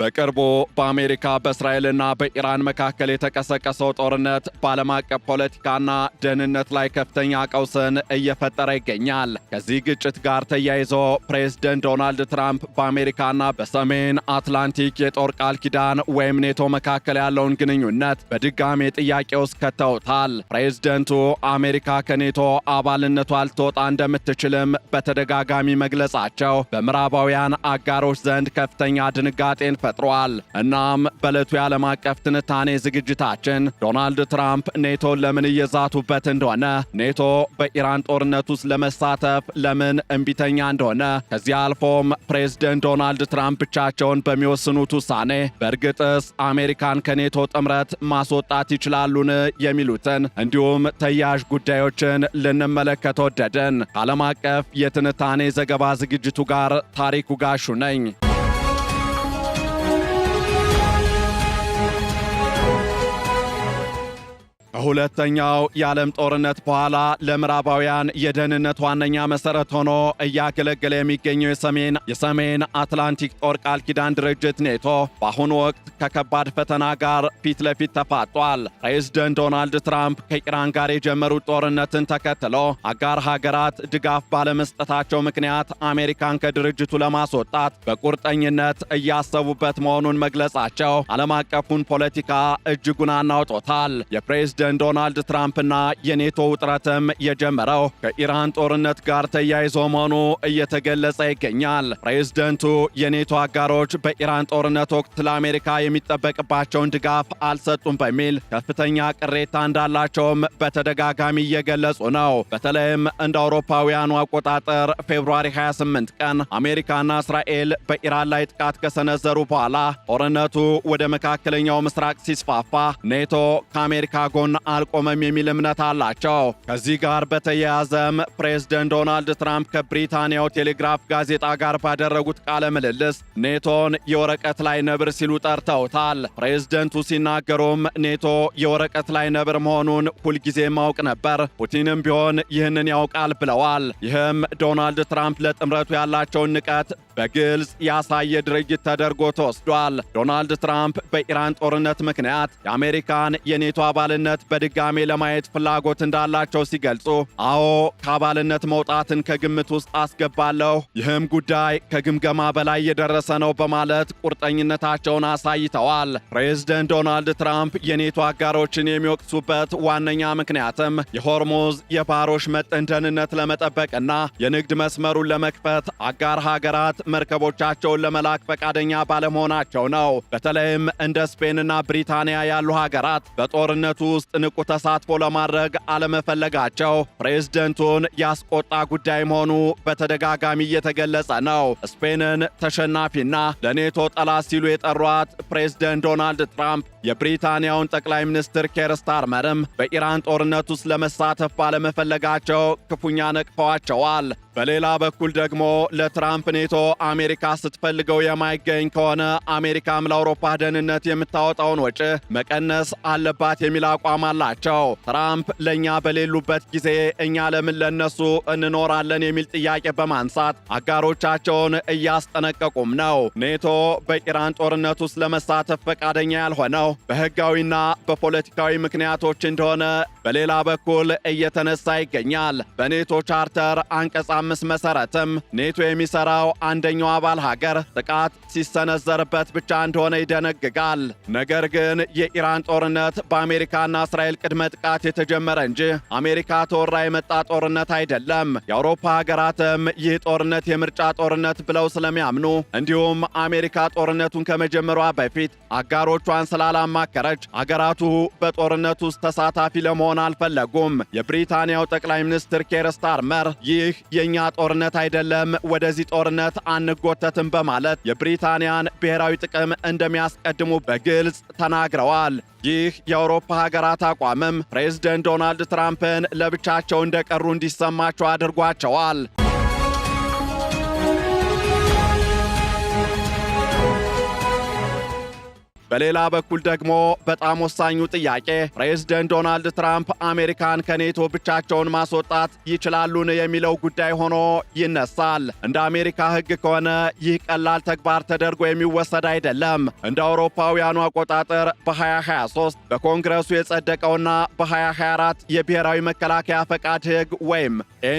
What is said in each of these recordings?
በቅርቡ በአሜሪካ በእስራኤልና በኢራን መካከል የተቀሰቀሰው ጦርነት በዓለም አቀፍ ፖለቲካና ደህንነት ላይ ከፍተኛ ቀውስን እየፈጠረ ይገኛል። ከዚህ ግጭት ጋር ተያይዞ ፕሬዝደንት ዶናልድ ትራምፕ በአሜሪካና በሰሜን አትላንቲክ የጦር ቃል ኪዳን ወይም ኔቶ መካከል ያለውን ግንኙነት በድጋሜ ጥያቄ ውስጥ ከተውታል። ፕሬዝደንቱ አሜሪካ ከኔቶ አባልነቷ ልትወጣ እንደምትችልም በተደጋጋሚ መግለጻቸው በምዕራባውያን አጋሮች ዘንድ ከፍተኛ ድንጋጤን ፈጥሯል። እናም በዕለቱ የዓለም አቀፍ ትንታኔ ዝግጅታችን ዶናልድ ትራምፕ ኔቶን ለምን እየዛቱበት እንደሆነ፣ ኔቶ በኢራን ጦርነት ውስጥ ለመሳተፍ ለምን እምቢተኛ እንደሆነ፣ ከዚህ አልፎም ፕሬዝደንት ዶናልድ ትራምፕ ብቻቸውን በሚወስኑት ውሳኔ በእርግጥስ አሜሪካን ከኔቶ ጥምረት ማስወጣት ይችላሉን የሚሉትን እንዲሁም ተያያዥ ጉዳዮችን ልንመለከት ወደድን። ከዓለም አቀፍ የትንታኔ ዘገባ ዝግጅቱ ጋር ታሪኩ ጋሹ ነኝ። ከሁለተኛው የዓለም ጦርነት በኋላ ለምዕራባውያን የደህንነት ዋነኛ መሠረት ሆኖ እያገለገለ የሚገኘው የሰሜን አትላንቲክ ጦር ቃል ኪዳን ድርጅት ኔቶ በአሁኑ ወቅት ከከባድ ፈተና ጋር ፊት ለፊት ተፋጧል። ፕሬዝደንት ዶናልድ ትራምፕ ከኢራን ጋር የጀመሩት ጦርነትን ተከትሎ አጋር ሀገራት ድጋፍ ባለመስጠታቸው ምክንያት አሜሪካን ከድርጅቱ ለማስወጣት በቁርጠኝነት እያሰቡበት መሆኑን መግለጻቸው ዓለም አቀፉን ፖለቲካ እጅጉን አናውጦታል። የፕሬዝደንት ዶናልድ ትራምፕና የኔቶ ውጥረትም የጀመረው ከኢራን ጦርነት ጋር ተያይዞ መሆኑ እየተገለጸ ይገኛል። ፕሬዝደንቱ የኔቶ አጋሮች በኢራን ጦርነት ወቅት ለአሜሪካ የሚጠበቅባቸውን ድጋፍ አልሰጡም በሚል ከፍተኛ ቅሬታ እንዳላቸውም በተደጋጋሚ እየገለጹ ነው። በተለይም እንደ አውሮፓውያኑ አቆጣጠር ፌብሩዋሪ 28 ቀን አሜሪካና እስራኤል በኢራን ላይ ጥቃት ከሰነዘሩ በኋላ ጦርነቱ ወደ መካከለኛው ምስራቅ ሲስፋፋ ኔቶ ከአሜሪካ ጎን አልቆመም የሚል እምነት አላቸው። ከዚህ ጋር በተያያዘም ፕሬዝደንት ዶናልድ ትራምፕ ከብሪታንያው ቴሌግራፍ ጋዜጣ ጋር ባደረጉት ቃለ ምልልስ ኔቶን የወረቀት ላይ ነብር ሲሉ ጠርተውታል። ፕሬዝደንቱ ሲናገሩም ኔቶ የወረቀት ላይ ነብር መሆኑን ሁልጊዜ ማውቅ ነበር፣ ፑቲንም ቢሆን ይህንን ያውቃል ብለዋል። ይህም ዶናልድ ትራምፕ ለጥምረቱ ያላቸውን ንቀት በግልጽ ያሳየ ድርጊት ተደርጎ ተወስዷል። ዶናልድ ትራምፕ በኢራን ጦርነት ምክንያት የአሜሪካን የኔቶ አባልነት በድጋሜ ለማየት ፍላጎት እንዳላቸው ሲገልጹ፣ አዎ ከአባልነት መውጣትን ከግምት ውስጥ አስገባለሁ፣ ይህም ጉዳይ ከግምገማ በላይ የደረሰ ነው በማለት ቁርጠኝነታቸውን አሳይተዋል። ፕሬዝደንት ዶናልድ ትራምፕ የኔቶ አጋሮችን የሚወቅሱበት ዋነኛ ምክንያትም የሆርሙዝ የባህሮች መጠን ደህንነት ለመጠበቅና የንግድ መስመሩን ለመክፈት አጋር ሀገራት መርከቦቻቸውን ለመላክ ፈቃደኛ ባለመሆናቸው ነው። በተለይም እንደ ስፔንና ብሪታንያ ያሉ ሀገራት በጦርነቱ ውስጥ ንቁ ተሳትፎ ለማድረግ አለመፈለጋቸው ፕሬዝደንቱን ያስቆጣ ጉዳይ መሆኑ በተደጋጋሚ እየተገለጸ ነው። ስፔንን ተሸናፊና ለኔቶ ጠላት ሲሉ የጠሯት ፕሬዝደንት ዶናልድ ትራምፕ የብሪታንያውን ጠቅላይ ሚኒስትር ኬር ስታርመርም በኢራን ጦርነት ውስጥ ለመሳተፍ ባለመፈለጋቸው ክፉኛ ነቅፈዋቸዋል። በሌላ በኩል ደግሞ ለትራምፕ ኔቶ አሜሪካ ስትፈልገው የማይገኝ ከሆነ አሜሪካም ለአውሮፓ ደህንነት የምታወጣውን ወጪ መቀነስ አለባት የሚል አቋም አላቸው። ትራምፕ ለእኛ በሌሉበት ጊዜ እኛ ለምን ለነሱ እንኖራለን የሚል ጥያቄ በማንሳት አጋሮቻቸውን እያስጠነቀቁም ነው። ኔቶ በኢራን ጦርነት ውስጥ ለመሳተፍ ፈቃደኛ ያልሆነው በሕጋዊና በፖለቲካዊ ምክንያቶች እንደሆነ በሌላ በኩል እየተነሳ ይገኛል። በኔቶ ቻርተር አንቀጽ 5 መሰረትም ኔቶ የሚሰራው አንደኛው አባል ሀገር ጥቃት ሲሰነዘርበት ብቻ እንደሆነ ይደነግጋል። ነገር ግን የኢራን ጦርነት በአሜሪካና እስራኤል ቅድመ ጥቃት የተጀመረ እንጂ አሜሪካ ተወራ የመጣ ጦርነት አይደለም። የአውሮፓ ሀገራትም ይህ ጦርነት የምርጫ ጦርነት ብለው ስለሚያምኑ እንዲሁም አሜሪካ ጦርነቱን ከመጀመሯ በፊት አጋሮቿን ስላላማከረች አገራቱ በጦርነቱ ውስጥ ተሳታፊ ለመሆን አልፈለጉም። የብሪታንያው ጠቅላይ ሚኒስትር ኬር ስታርመር ይህ የኛ ጦርነት አይደለም፣ ወደዚህ ጦርነት አንጎተትም በማለት የብሪታንያን ብሔራዊ ጥቅም እንደሚያስቀድሙ በግልጽ ተናግረዋል። ይህ የአውሮፓ ሀገራት አቋምም ፕሬዝደንት ዶናልድ ትራምፕን ለብቻቸው እንደቀሩ እንዲሰማቸው አድርጓቸዋል። በሌላ በኩል ደግሞ በጣም ወሳኙ ጥያቄ ፕሬዝደንት ዶናልድ ትራምፕ አሜሪካን ከኔቶ ብቻቸውን ማስወጣት ይችላሉን የሚለው ጉዳይ ሆኖ ይነሳል። እንደ አሜሪካ ሕግ ከሆነ ይህ ቀላል ተግባር ተደርጎ የሚወሰድ አይደለም። እንደ አውሮፓውያኑ አቆጣጠር በ2023 በኮንግረሱ የጸደቀውና በ2024 የብሔራዊ መከላከያ ፈቃድ ሕግ ወይም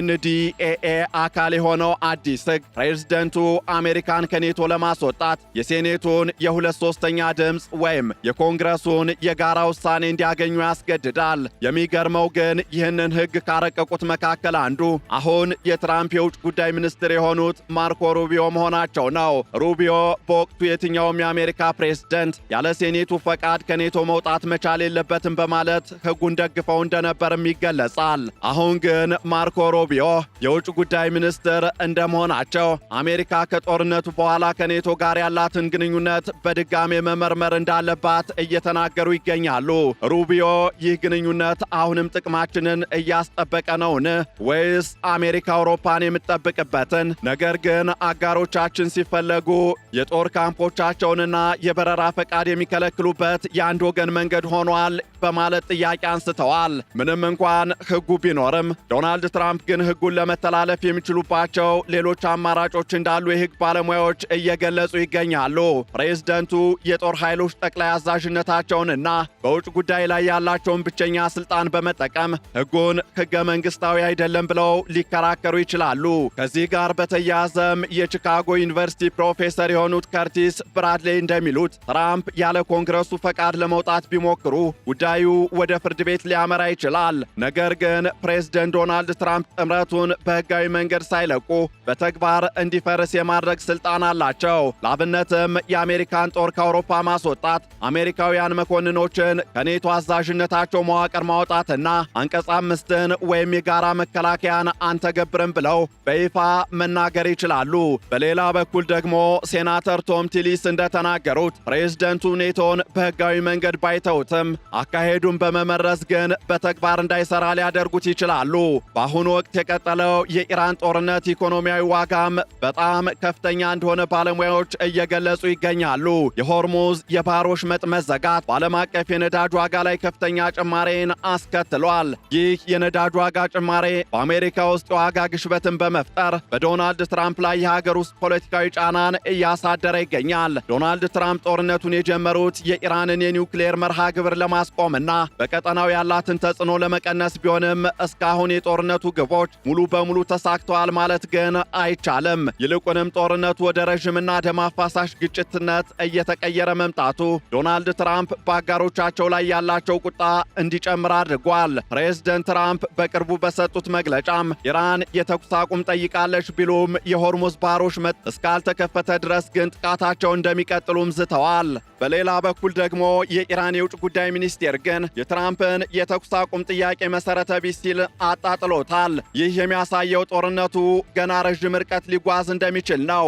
ኤንዲኤኤ አካል የሆነው አዲስ ሕግ ፕሬዝደንቱ አሜሪካን ከኔቶ ለማስወጣት የሴኔቱን የ2/3 ድምፅ ወይም የኮንግረሱን የጋራ ውሳኔ እንዲያገኙ ያስገድዳል። የሚገርመው ግን ይህንን ሕግ ካረቀቁት መካከል አንዱ አሁን የትራምፕ የውጭ ጉዳይ ሚኒስትር የሆኑት ማርኮ ሩቢዮ መሆናቸው ነው። ሩቢዮ በወቅቱ የትኛውም የአሜሪካ ፕሬዝደንት ያለ ሴኔቱ ፈቃድ ከኔቶ መውጣት መቻል የለበትም በማለት ሕጉን ደግፈው እንደነበርም ይገለጻል። አሁን ግን ማርኮ ሩቢዮ የውጭ ጉዳይ ሚኒስትር እንደመሆናቸው አሜሪካ ከጦርነቱ በኋላ ከኔቶ ጋር ያላትን ግንኙነት በድጋሜ መመርመር እንዳለባት እየተናገሩ ይገኛሉ። ሩቢዮ ይህ ግንኙነት አሁንም ጥቅማችንን እያስጠበቀ ነውን? ወይስ አሜሪካ አውሮፓን የምትጠብቅበትን ነገር ግን አጋሮቻችን ሲፈለጉ የጦር ካምፖቻቸውንና የበረራ ፈቃድ የሚከለክሉበት የአንድ ወገን መንገድ ሆኗል በማለት ጥያቄ አንስተዋል። ምንም እንኳን ሕጉ ቢኖርም ዶናልድ ትራምፕ ግን ሕጉን ለመተላለፍ የሚችሉባቸው ሌሎች አማራጮች እንዳሉ የሕግ ባለሙያዎች እየገለጹ ይገኛሉ። ፕሬዝደንቱ የጦር ኃይሎች ጠቅላይ አዛዥነታቸውንና በውጭ ጉዳይ ላይ ያላቸውን ብቸኛ ስልጣን በመጠቀም ሕጉን ሕገ መንግስታዊ አይደለም ብለው ሊከራከሩ ይችላሉ። ከዚህ ጋር በተያያዘም የቺካጎ ዩኒቨርሲቲ ፕሮፌሰር የሆኑት ከርቲስ ብራድሌይ እንደሚሉት ትራምፕ ያለ ኮንግረሱ ፈቃድ ለመውጣት ቢሞክሩ ጉዳዩ ወደ ፍርድ ቤት ሊያመራ ይችላል። ነገር ግን ፕሬዝደንት ዶናልድ ትራምፕ ጥምረቱን በሕጋዊ መንገድ ሳይለቁ በተግባር እንዲፈርስ የማድረግ ስልጣን አላቸው። ለአብነትም የአሜሪካን ጦር ከአውሮፓ ማስወጣት፣ አሜሪካውያን መኮንኖችን ከኔቶ አዛዥነታቸው መዋቅር ማውጣትና አንቀጽ 5ን ወይም የጋራ መከላከያን አንተገብርም ብለው በይፋ መናገር ይችላሉ። በሌላ በኩል ደግሞ ሴናተር ቶም ቲሊስ እንደተናገሩት ፕሬዝደንቱ ኔቶን በሕጋዊ መንገድ ባይተውትም አካሄዱን በመመረዝ ግን በተግባር እንዳይሰራ ሊያደርጉት ይችላሉ። በአሁኑ ወቅት የቀጠለው የኢራን ጦርነት ኢኮኖሚያዊ ዋጋም በጣም ከፍተኛ እንደሆነ ባለሙያዎች እየገለጹ ይገኛሉ። የሆርሙዝ የባህር ወሽመጥ መዘጋት በዓለም አቀፍ የነዳጅ ዋጋ ላይ ከፍተኛ ጭማሬን አስከትሏል። ይህ የነዳጅ ዋጋ ጭማሬ በአሜሪካ ውስጥ የዋጋ ግሽበትን በመፍጠር በዶናልድ ትራምፕ ላይ የሀገር ውስጥ ፖለቲካዊ ጫናን እያሳደረ ይገኛል። ዶናልድ ትራምፕ ጦርነቱን የጀመሩት የኢራንን የኒውክሌር መርሃ ግብር ለማስቆምና በቀጠናው ያላትን ተጽዕኖ ለመቀነስ ቢሆንም እስካሁን የጦርነቱ ግቦች ሙሉ በሙሉ ተሳክተዋል ማለት ግን አይቻልም። ይልቁንም ጦርነቱ ወደ ረዥምና ደም አፋሳሽ ግጭትነት እየተቀየረ መምጣቱ ዶናልድ ትራምፕ በአጋሮቻቸው ላይ ያላቸው ቁጣ እንዲጨምር አድርጓል። ፕሬዝደንት ትራምፕ በቅርቡ በሰጡት መግለጫም ኢራን የተኩስ አቁም ጠይቃለች ቢሉም የሆርሙዝ ባህር ወሽመጥ እስካልተከፈተ ድረስ ግን ጥቃታቸው እንደሚቀጥሉም ዝተዋል። በሌላ በኩል ደግሞ የኢራን የውጭ ጉዳይ ሚኒስቴር ግን የትራምፕን የተኩስ አቁም ጥያቄ መሰረተ ቢስ ሲል አጣጥሎታል። ይህ የሚያሳየው ጦርነቱ ገና ረዥም ርቀት ሊጓዝ እንደሚችል ነው።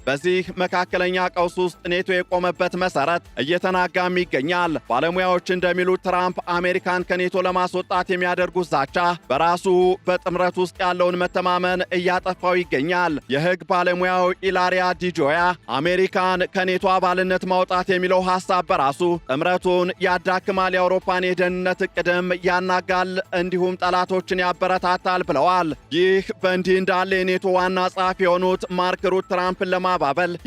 በዚህ መካከለኛ ቀውስ ውስጥ ኔቶ የቆመበት መሰረት እየተናጋም ይገኛል። ባለሙያዎች እንደሚሉት ትራምፕ አሜሪካን ከኔቶ ለማስወጣት የሚያደርጉት ዛቻ በራሱ በጥምረት ውስጥ ያለውን መተማመን እያጠፋው ይገኛል። የሕግ ባለሙያው ኢላሪያ ዲጆያ አሜሪካን ከኔቶ አባልነት ማውጣት የሚለው ሐሳብ በራሱ ጥምረቱን ያዳክማል፣ የአውሮፓን የደህንነት ዕቅድም ያናጋል፣ እንዲሁም ጠላቶችን ያበረታታል ብለዋል። ይህ በእንዲህ እንዳለ የኔቶ ዋና ጸሐፊ የሆኑት ማርክ ሩት ትራምፕን ለማባበል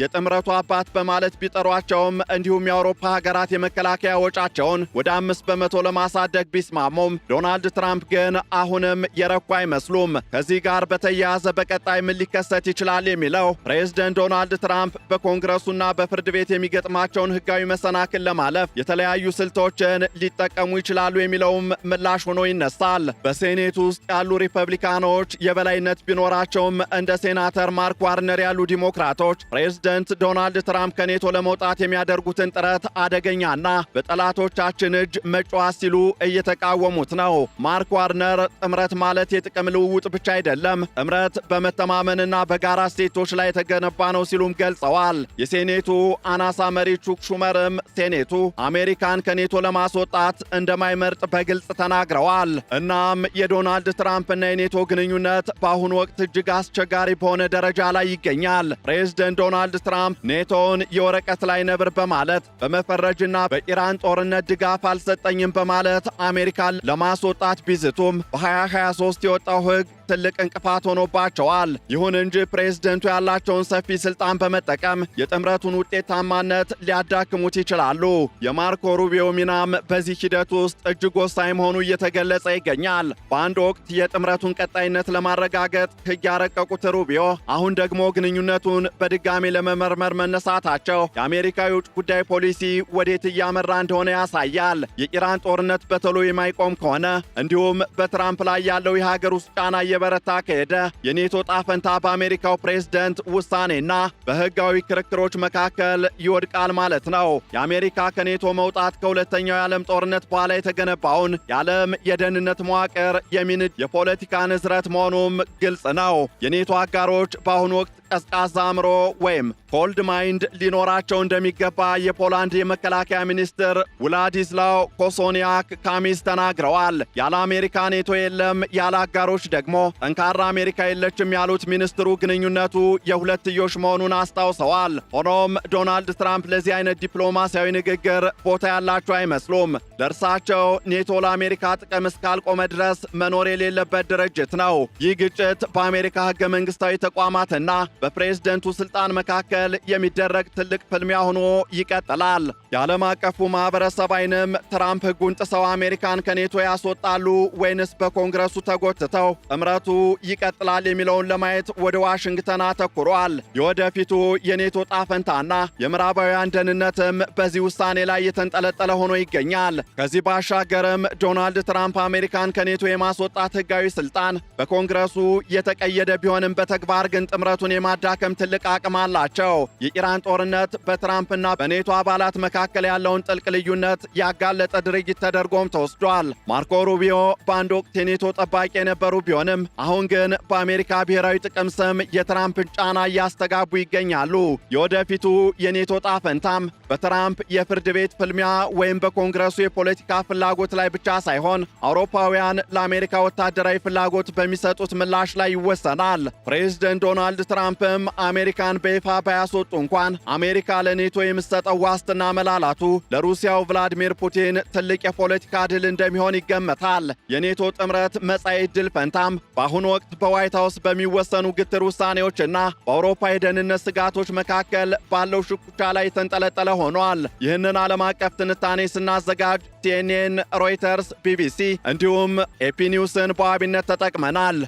የጥምረቱ አባት በማለት ቢጠሯቸውም እንዲሁም የአውሮፓ ሀገራት የመከላከያ ወጫቸውን ወደ 5% ለማሳደግ ቢስማሙም ዶናልድ ትራምፕ ግን አሁንም የረኩ አይመስሉም። ከዚህ ጋር በተያያዘ በቀጣይ ምን ሊከሰት ይችላል የሚለው ፕሬዝደንት ዶናልድ ትራምፕ በኮንግረሱና በፍርድ ቤት የሚገጥማቸውን ሕጋዊ መሰናክል ለማለፍ የተለያዩ ስልቶችን ሊጠቀሙ ይችላሉ የሚለውም ምላሽ ሆኖ ይነሳል። በሴኔት ውስጥ ያሉ ሪፐብሊካኖች የበላይነት ቢኖራቸውም እንደ ሴናተር ማርክ ዋርነር ያሉ ዲሞክራቶች ምንጮች ፕሬዝደንት ዶናልድ ትራምፕ ከኔቶ ለመውጣት የሚያደርጉትን ጥረት አደገኛና በጠላቶቻችን እጅ መጫወት ሲሉ እየተቃወሙት ነው። ማርክ ዋርነር ጥምረት ማለት የጥቅም ልውውጥ ብቻ አይደለም፣ ጥምረት በመተማመንና በጋራ እሴቶች ላይ የተገነባ ነው ሲሉም ገልጸዋል። የሴኔቱ አናሳ መሪ ቹክ ሹመርም ሴኔቱ አሜሪካን ከኔቶ ለማስወጣት እንደማይመርጥ በግልጽ ተናግረዋል። እናም የዶናልድ ትራምፕና የኔቶ ግንኙነት በአሁኑ ወቅት እጅግ አስቸጋሪ በሆነ ደረጃ ላይ ይገኛል። ፕሬዝደንት ዶናልድ ትራምፕ ኔቶን የወረቀት ላይ ነብር በማለት በመፈረጅና በኢራን ጦርነት ድጋፍ አልሰጠኝም በማለት አሜሪካን ለማስወጣት ቢዝቱም በ2023 የወጣው ሕግ ትልቅ እንቅፋት ሆኖባቸዋል። ይሁን እንጂ ፕሬዝደንቱ ያላቸውን ሰፊ ስልጣን በመጠቀም የጥምረቱን ውጤታማነት ሊያዳክሙት ይችላሉ። የማርኮ ሩቢዮ ሚናም በዚህ ሂደት ውስጥ እጅግ ወሳኝ መሆኑ እየተገለጸ ይገኛል። በአንድ ወቅት የጥምረቱን ቀጣይነት ለማረጋገጥ ሕግ ያረቀቁት ሩቢዮ አሁን ደግሞ ግንኙነቱን በድጋሚ ለመመርመር መነሳታቸው የአሜሪካ የውጭ ጉዳይ ፖሊሲ ወዴት እያመራ እንደሆነ ያሳያል። የኢራን ጦርነት በቶሎ የማይቆም ከሆነ እንዲሁም በትራምፕ ላይ ያለው የሀገር ውስጥ ጫና በረታ ከሄደ የኔቶ ጣፈንታ በአሜሪካው ፕሬዝደንት ውሳኔና በሕጋዊ ክርክሮች መካከል ይወድቃል ማለት ነው። የአሜሪካ ከኔቶ መውጣት ከሁለተኛው የዓለም ጦርነት በኋላ የተገነባውን የዓለም የደህንነት መዋቅር የሚንድ የፖለቲካ ንዝረት መሆኑም ግልጽ ነው። የኔቶ አጋሮች በአሁኑ ወቅት ቀዝቃዛ አእምሮ ወይም ኮልድ ማይንድ ሊኖራቸው እንደሚገባ የፖላንድ የመከላከያ ሚኒስትር ውላዲስላው ኮሶኒያክ ካሚስ ተናግረዋል። ያለ አሜሪካ ኔቶ የለም፣ ያለ አጋሮች ደግሞ ጠንካራ አሜሪካ የለችም ያሉት ሚኒስትሩ ግንኙነቱ የሁለትዮሽ መሆኑን አስታውሰዋል። ሆኖም ዶናልድ ትራምፕ ለዚህ አይነት ዲፕሎማሲያዊ ንግግር ቦታ ያላቸው አይመስሉም። ለእርሳቸው ኔቶ ለአሜሪካ ጥቅም እስካልቆመ ድረስ መኖር የሌለበት ድርጅት ነው። ይህ ግጭት በአሜሪካ ሕገ መንግሥታዊ ተቋማትና በፕሬዝደንቱ ስልጣን መካከል የሚደረግ ትልቅ ፍልሚያ ሆኖ ይቀጥላል። የዓለም አቀፉ ማህበረሰብ አይንም ትራምፕ ሕጉን ጥሰው አሜሪካን ከኔቶ ያስወጣሉ ወይንስ በኮንግረሱ ተጎትተው ጥምረቱ ይቀጥላል የሚለውን ለማየት ወደ ዋሽንግተን አተኩሯል። የወደፊቱ የኔቶ ጣፈንታና የምዕራባውያን ደህንነትም በዚህ ውሳኔ ላይ የተንጠለጠለ ሆኖ ይገኛል። ከዚህ ባሻገርም ዶናልድ ትራምፕ አሜሪካን ከኔቶ የማስወጣት ሕጋዊ ስልጣን በኮንግረሱ የተቀየደ ቢሆንም በተግባር ግን ጥምረቱን የማዳከም ትልቅ አቅም አላቸው። የኢራን ጦርነት በትራምፕና በኔቶ አባላት መካከል ያለውን ጥልቅ ልዩነት ያጋለጠ ድርጊት ተደርጎም ተወስዷል። ማርኮ ሩቢዮ በአንድ ወቅት የኔቶ ጠባቂ የነበሩ ቢሆንም አሁን ግን በአሜሪካ ብሔራዊ ጥቅም ስም የትራምፕን ጫና እያስተጋቡ ይገኛሉ። የወደፊቱ የኔቶ ጣፈንታም በትራምፕ የፍርድ ቤት ፍልሚያ ወይም በኮንግረሱ የፖለቲካ ፍላጎት ላይ ብቻ ሳይሆን አውሮፓውያን ለአሜሪካ ወታደራዊ ፍላጎት በሚሰጡት ምላሽ ላይ ይወሰናል። ፕሬዝደንት ዶናልድ ትራምፕም አሜሪካን በይፋ ባያስወጡ እንኳን አሜሪካ ለኔቶ የምትሰጠው ዋስትና መላላቱ ለሩሲያው ቭላዲሚር ፑቲን ትልቅ የፖለቲካ ድል እንደሚሆን ይገመታል። የኔቶ ጥምረት መጻኢ ድል ፈንታም በአሁኑ ወቅት በዋይት ሃውስ በሚወሰኑ ግትር ውሳኔዎችና በአውሮፓ የደህንነት ስጋቶች መካከል ባለው ሽኩቻ ላይ የተንጠለጠለ ሆኗል። ይህንን ዓለም አቀፍ ትንታኔ ስናዘጋጅ ሲኤንኤን፣ ሮይተርስ፣ ቢቢሲ እንዲሁም ኤፒ ኒውስን በዋቢነት ተጠቅመናል።